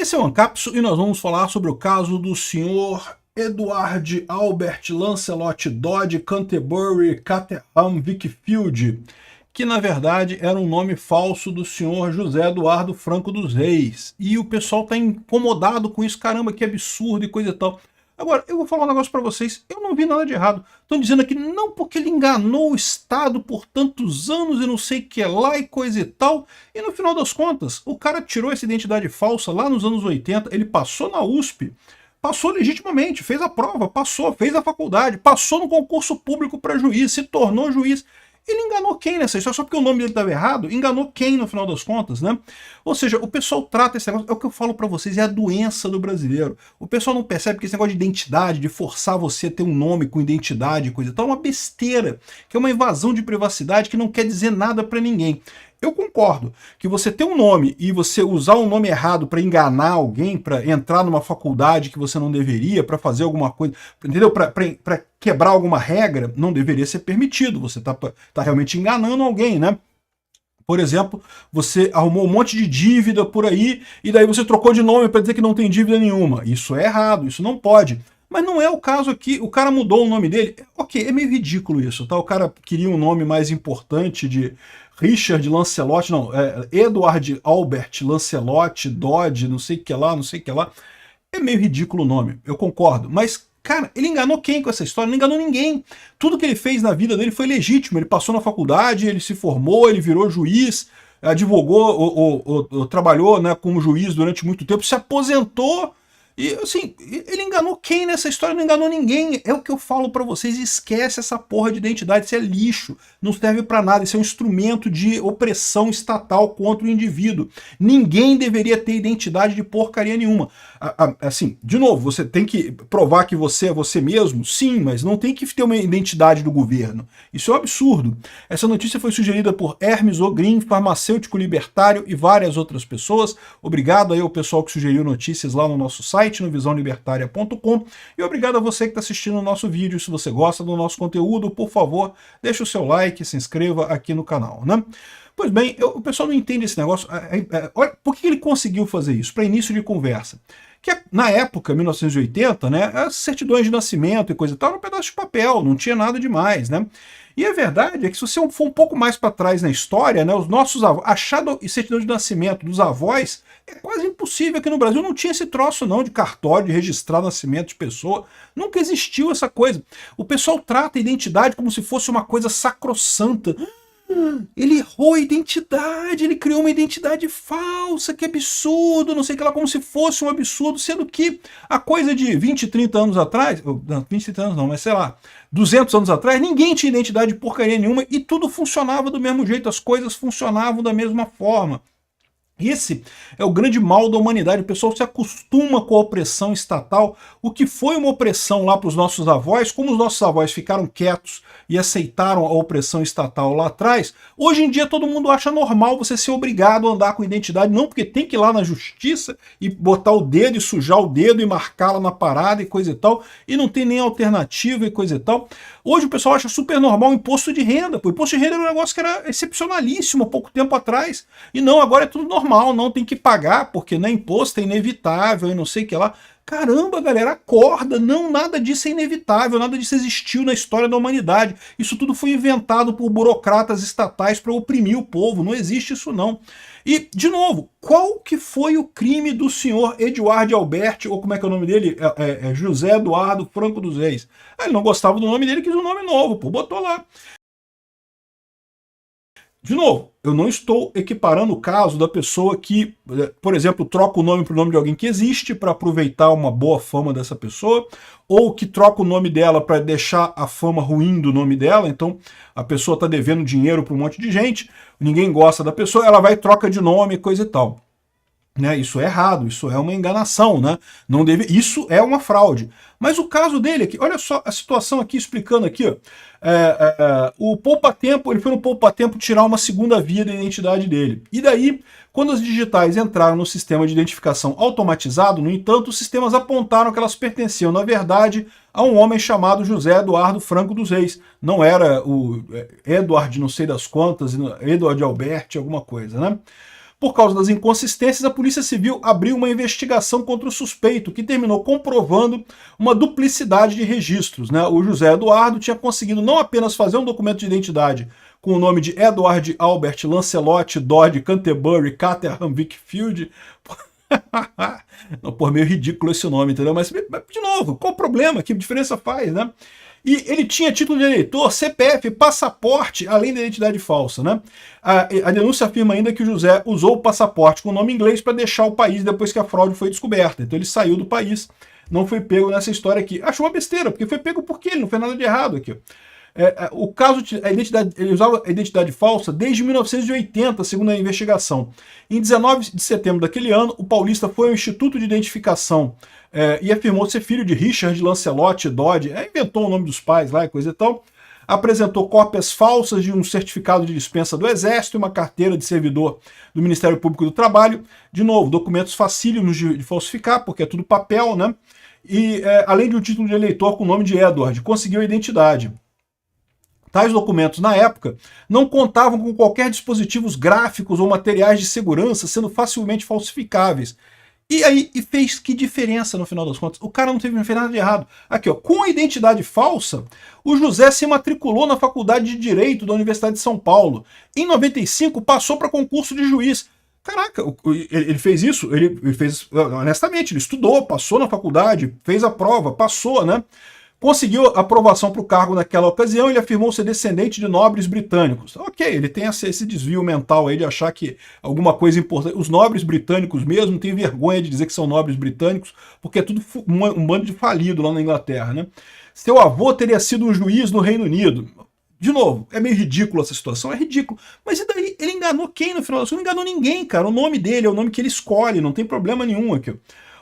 Esse é o Ancapso e nós vamos falar sobre o caso do senhor Edward Albert Lancelot Dodge Canterbury Caterham Wickfield, que na verdade era um nome falso do senhor José Eduardo Franco dos Reis. E o pessoal tá incomodado com isso, caramba, que absurdo e coisa e tal. Agora, eu vou falar um negócio para vocês, eu não vi nada de errado. Estão dizendo aqui, não, porque ele enganou o Estado por tantos anos e não sei o que lá e coisa e tal. E no final das contas, o cara tirou essa identidade falsa lá nos anos 80, ele passou na USP, passou legitimamente, fez a prova, passou, fez a faculdade, passou no concurso público para juiz, se tornou juiz. Ele enganou quem nessa história? Só porque o nome dele estava errado? Enganou quem no final das contas, né? Ou seja, o pessoal trata esse negócio, é o que eu falo para vocês, é a doença do brasileiro. O pessoal não percebe que esse negócio de identidade, de forçar você a ter um nome com identidade e coisa e tal, é uma besteira, que é uma invasão de privacidade que não quer dizer nada para ninguém. Eu concordo que você ter um nome e você usar um nome errado para enganar alguém, para entrar numa faculdade que você não deveria, para fazer alguma coisa, entendeu? Para quebrar alguma regra, não deveria ser permitido. Você tá realmente enganando alguém, né? Por exemplo, você arrumou um monte de dívida por aí e daí você trocou de nome para dizer que não tem dívida nenhuma. Isso é errado, isso não pode. Mas não é o caso aqui, o cara mudou o nome dele. Ok, é meio ridículo isso, tá? O cara queria um nome mais importante de Richard Lancelot, não, Edward Albert Lancelot Dodge, não sei o que lá, não sei o que lá. É meio ridículo o nome, eu concordo, mas, cara, ele enganou quem com essa história? Não enganou ninguém. Tudo que ele fez na vida dele foi legítimo, ele passou na faculdade, ele se formou, ele virou juiz, advogou, ou trabalhou, né, como juiz durante muito tempo, se aposentou. E assim, ele enganou quem nessa história? Não enganou ninguém. É o que eu falo pra vocês, esquece essa porra de identidade, isso é lixo, não serve pra nada, isso é um instrumento de opressão estatal contra o indivíduo. Ninguém deveria ter identidade de porcaria nenhuma. Assim, de novo, você tem que provar que você é você mesmo? Sim, mas não tem que ter uma identidade do governo. Isso é um absurdo. Essa notícia foi sugerida por Hermes Ogrin, farmacêutico libertário e várias outras pessoas. Obrigado aí ao pessoal que sugeriu notícias lá no nosso site, no visãolibertaria.com, e obrigado a você que está assistindo o nosso vídeo. Se você gosta do nosso conteúdo, por favor, deixe o seu like, se inscreva aqui no canal, né? Pois bem, o pessoal não entende esse negócio. Olha, por que ele conseguiu fazer isso? Para início de conversa. Que na época, 1980, né, as certidões de nascimento e coisa e tal, era um pedaço de papel, não tinha nada demais, né? E a verdade é que se você for um pouco mais para trás na história, né, os nossos avós, achar certidão de nascimento dos avós é quase impossível. Aqui no Brasil não tinha esse troço não de cartório, de registrar nascimento de pessoa, nunca existiu essa coisa. O pessoal trata a identidade como se fosse uma coisa sacrossanta. Ele errou a identidade, ele criou uma identidade falsa, que absurdo, não sei o que lá, como se fosse um absurdo, sendo que a coisa de 20, 30 anos atrás, não, 20, 30 anos não, mas sei lá, 200 anos atrás, ninguém tinha identidade de porcaria nenhuma e tudo funcionava do mesmo jeito, as coisas funcionavam da mesma forma. Esse é o grande mal da humanidade, o pessoal se acostuma com a opressão estatal, o que foi uma opressão lá para os nossos avós, como os nossos avós ficaram quietos e aceitaram a opressão estatal lá atrás, hoje em dia todo mundo acha normal você ser obrigado a andar com identidade, não porque tem que ir lá na justiça e botar o dedo e sujar o dedo e marcá-la na parada e coisa e tal, e não tem nem alternativa e coisa e tal. Hoje o pessoal acha super normal o imposto de renda, o imposto de renda era um negócio que era excepcionalíssimo há pouco tempo atrás, e não, agora é tudo normal, não tem que pagar, porque não é imposto, é inevitável e não sei o que lá. Caramba, galera, acorda, não, nada disso é inevitável, nada disso existiu na história da humanidade. Isso tudo foi inventado por burocratas estatais para oprimir o povo, não existe isso não. E, de novo, qual que foi o crime do senhor Edward Albert, ou como é que é o nome dele? José Eduardo Franco dos Reis. Ele não gostava do nome dele, quis um nome novo, pô, botou lá. De novo, eu não estou equiparando o caso da pessoa que, por exemplo, troca o nome para o nome de alguém que existe para aproveitar uma boa fama dessa pessoa, ou que troca o nome dela para deixar a fama ruim do nome dela. Então a pessoa está devendo dinheiro para um monte de gente, ninguém gosta da pessoa, ela vai e troca de nome, coisa e tal. Né, isso é errado, isso é uma enganação, né? Não deve, isso é uma fraude. Mas o caso dele aqui, olha só a situação aqui, explicando aqui, ó, o poupa-tempo, ele foi no poupa-tempo tirar uma segunda via da identidade dele. E daí, quando as digitais entraram no sistema de identificação automatizado, no entanto, os sistemas apontaram que elas pertenciam, na verdade, a um homem chamado José Eduardo Franco dos Reis. Não era o Edward não sei das quantas, Edward Albert, alguma coisa, né? Por causa das inconsistências, a Polícia Civil abriu uma investigação contra o suspeito, que terminou comprovando uma duplicidade de registros, né? O José Eduardo tinha conseguido não apenas fazer um documento de identidade com o nome de Edward Albert Lancelot Dodge Canterbury Caterham Wickfield. Não, pô, meio ridículo esse nome, entendeu? Mas, de novo, qual o problema? Que diferença faz, né? E ele tinha título de eleitor, CPF, passaporte, além da identidade falsa, né? A denúncia afirma ainda que o José usou o passaporte com o nome inglês para deixar o país depois que a fraude foi descoberta. Então ele saiu do país, não foi pego nessa história aqui. Achou uma besteira, porque foi pego por quê? Ele não fez nada de errado aqui. O caso, ele usava a identidade falsa desde 1980, segundo a investigação. Em 19 de setembro daquele ano, o paulista foi ao Instituto de Identificação e afirmou ser filho de Richard Lancelot Dodge, inventou o nome dos pais lá e coisa e tal, apresentou cópias falsas de um certificado de dispensa do Exército e uma carteira de servidor do Ministério Público do Trabalho, de novo, documentos facílimos de falsificar, porque é tudo papel, né? E além de um título de eleitor com o nome de Edward, conseguiu a identidade. Tais documentos, na época, não contavam com qualquer dispositivos gráficos ou materiais de segurança sendo facilmente falsificáveis. E aí, fez que diferença no final das contas? O cara não fez nada de errado. Aqui, ó, com a identidade falsa, o José se matriculou na Faculdade de Direito da Universidade de São Paulo. Em 95, passou para concurso de juiz. Caraca, ele fez isso, ele fez, honestamente, ele estudou, passou na faculdade, fez a prova, passou, né? Conseguiu aprovação para o cargo naquela ocasião, ele afirmou ser descendente de nobres britânicos. Ok, ele tem esse desvio mental aí de achar que alguma coisa importante... Os nobres britânicos mesmo têm vergonha de dizer que são nobres britânicos, porque é tudo um bando de falido lá na Inglaterra, né? Seu avô teria sido um juiz no Reino Unido. De novo, é meio ridículo essa situação, é ridículo. Mas e daí? Ele enganou quem no final das contas? Não enganou ninguém, cara. O nome dele é o nome que ele escolhe, não tem problema nenhum aqui.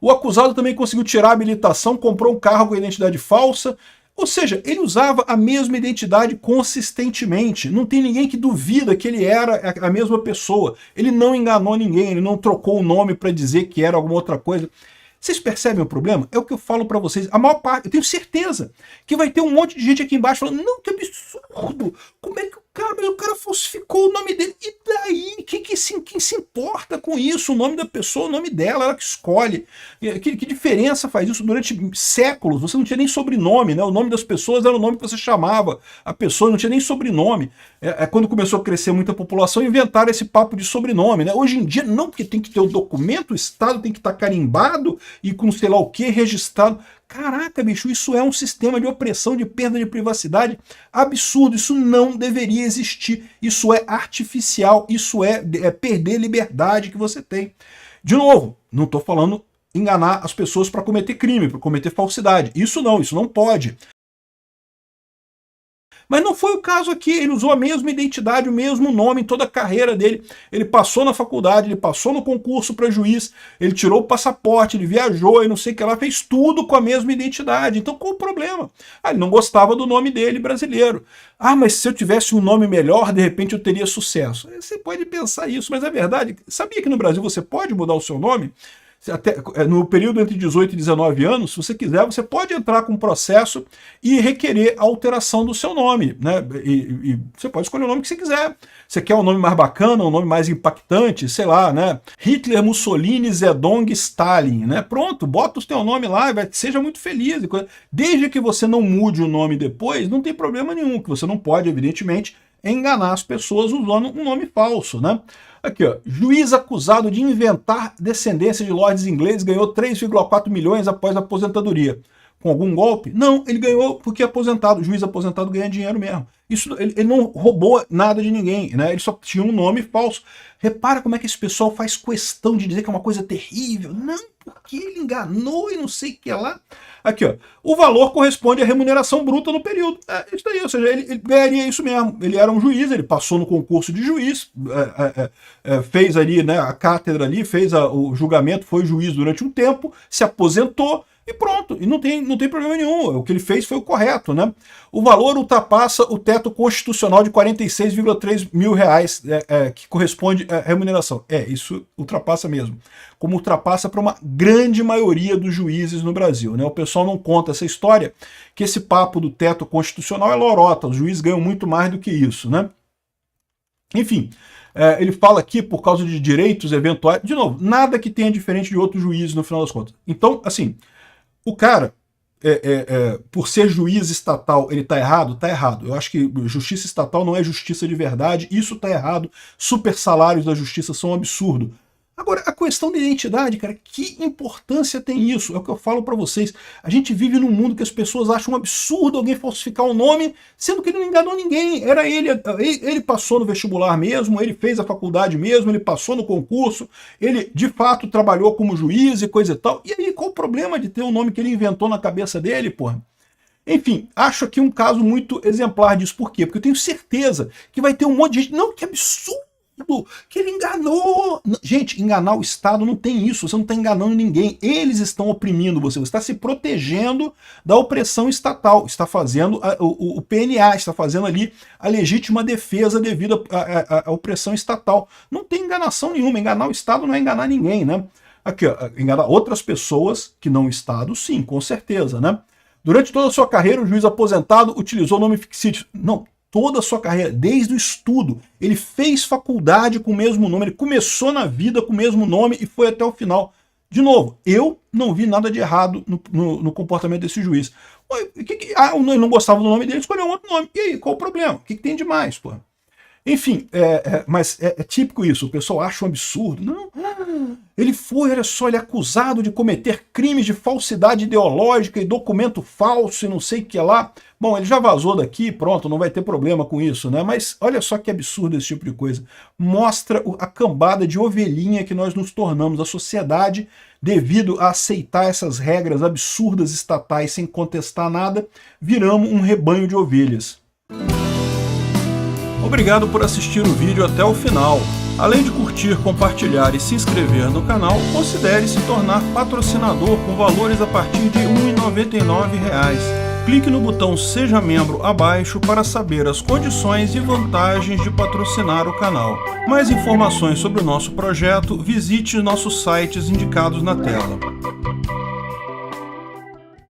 O acusado também conseguiu tirar a habilitação, comprou um carro com identidade falsa, ou seja, ele usava a mesma identidade consistentemente. Não tem ninguém que duvida que ele era a mesma pessoa. Ele não enganou ninguém, ele não trocou o nome para dizer que era alguma outra coisa. Vocês percebem o problema? É o que eu falo para vocês. A maior parte, eu tenho certeza que vai ter um monte de gente aqui embaixo falando, não, que absurdo! Como é que o cara falsificou o nome dele? E daí? Quem se importa com isso? O nome da pessoa, o nome dela, ela que escolhe. Que diferença faz isso? Durante séculos, você não tinha nem sobrenome, né? O nome das pessoas era o nome que você chamava. A pessoa não tinha nem sobrenome. Quando começou a crescer muita população, inventaram esse papo de sobrenome, né? Hoje em dia, não, porque tem que ter o documento, o Estado tem que estar carimbado e com sei lá o que registrado. Caraca, bicho, isso é um sistema de opressão, de perda de privacidade absurdo. Isso não deveria existir. Isso é artificial. Isso é perder liberdade que você tem. De novo, não estou falando enganar as pessoas para cometer crime, para cometer falsidade. Isso não pode. Mas não foi o caso aqui, ele usou a mesma identidade, o mesmo nome em toda a carreira dele. Ele passou na faculdade, ele passou no concurso para juiz, ele tirou o passaporte, ele viajou e não sei o que lá, fez tudo com a mesma identidade. Então qual o problema? Ele não gostava do nome dele brasileiro. Mas se eu tivesse um nome melhor, de repente eu teria sucesso. Você pode pensar isso, mas é verdade. Sabia que no Brasil você pode mudar o seu nome? Até, no período entre 18 e 19 anos, se você quiser, você pode entrar com um processo e requerer a alteração do seu nome, né? E você pode escolher o nome que você quiser. Você quer um nome mais bacana, um nome mais impactante, sei lá, né? Hitler, Mussolini, Zedong, Stalin, né? Pronto, bota o seu nome lá, seja muito feliz. Desde que você não mude o nome depois, não tem problema nenhum, que você não pode, evidentemente, enganar as pessoas usando um nome falso, né? Aqui, ó, juiz acusado de inventar descendência de lords ingleses ganhou 3,4 milhões após a aposentadoria. Com algum golpe? Não, ele ganhou porque aposentado, o juiz aposentado ganha dinheiro mesmo. Ele não roubou nada de ninguém, né? Ele só tinha um nome falso. Repara como é que esse pessoal faz questão de dizer que é uma coisa terrível. Não, porque ele enganou e não sei o que lá. Aqui, ó, o valor corresponde à remuneração bruta no período. Isso daí, ou seja, ele ganharia isso mesmo. Ele era um juiz, ele passou no concurso de juiz, fez ali, né, a cátedra ali, fez o julgamento, foi juiz durante um tempo, se aposentou, e pronto, e não tem problema nenhum, o que ele fez foi o correto, né? O valor ultrapassa o teto constitucional de 46,3 mil reais, que corresponde à remuneração. Isso ultrapassa mesmo, como ultrapassa para uma grande maioria dos juízes no Brasil, né? O pessoal não conta essa história, que esse papo do teto constitucional é lorota, os juízes ganham muito mais do que isso, né? Enfim, Ele fala aqui por causa de direitos eventuais. De novo, nada que tenha diferente de outros juízes no final das contas. Então, assim, o cara, por ser juiz estatal, ele tá errado? Tá errado. Eu acho que justiça estatal não é justiça de verdade, isso tá errado. Super salários da justiça são um absurdo. Agora, a questão da identidade, cara, que importância tem isso? É o que eu falo pra vocês. A gente vive num mundo que as pessoas acham um absurdo alguém falsificar o nome, sendo que ele não enganou ninguém. Era ele passou no vestibular mesmo, ele fez a faculdade mesmo, ele passou no concurso, ele de fato trabalhou como juiz e coisa e tal. E aí, qual o problema de ter o nome que ele inventou na cabeça dele, porra? Enfim, acho aqui um caso muito exemplar disso. Por quê? Porque eu tenho certeza que vai ter um monte de gente... Não, que absurdo! Que ele enganou. Gente, enganar o Estado não tem isso, você não está enganando ninguém, eles estão oprimindo você está se protegendo da opressão estatal, está fazendo o PNA, está fazendo ali a legítima defesa devido à opressão estatal. Não tem enganação nenhuma, enganar o Estado não é enganar ninguém, né? Aqui, ó, enganar outras pessoas que não o Estado, sim, com certeza, né? Durante toda a sua carreira, o juiz aposentado utilizou o nome fictício. Não, toda a sua carreira, desde o estudo. Ele fez faculdade com o mesmo nome, ele começou na vida com o mesmo nome e foi até o final. De novo, eu não vi nada de errado no comportamento desse juiz. Ele não gostava do nome dele, escolheu um outro nome. E aí, qual o problema? O que tem de mais, pô? Enfim, mas é típico isso, o pessoal acha um absurdo. Não, ele foi, olha só, ele é acusado de cometer crimes de falsidade ideológica e documento falso e não sei o que lá. Bom, ele já vazou daqui, pronto, não vai ter problema com isso, né? Mas olha só que absurdo esse tipo de coisa. Mostra a cambada de ovelhinha que nós nos tornamos. A sociedade, devido a aceitar essas regras absurdas estatais sem contestar nada, viramos um rebanho de ovelhas. Obrigado por assistir o vídeo até o final. Além de curtir, compartilhar e se inscrever no canal, considere se tornar patrocinador com valores a partir de R$ 1,99. Clique no botão Seja Membro abaixo para saber as condições e vantagens de patrocinar o canal. Mais informações sobre o nosso projeto, visite nossos sites indicados na tela.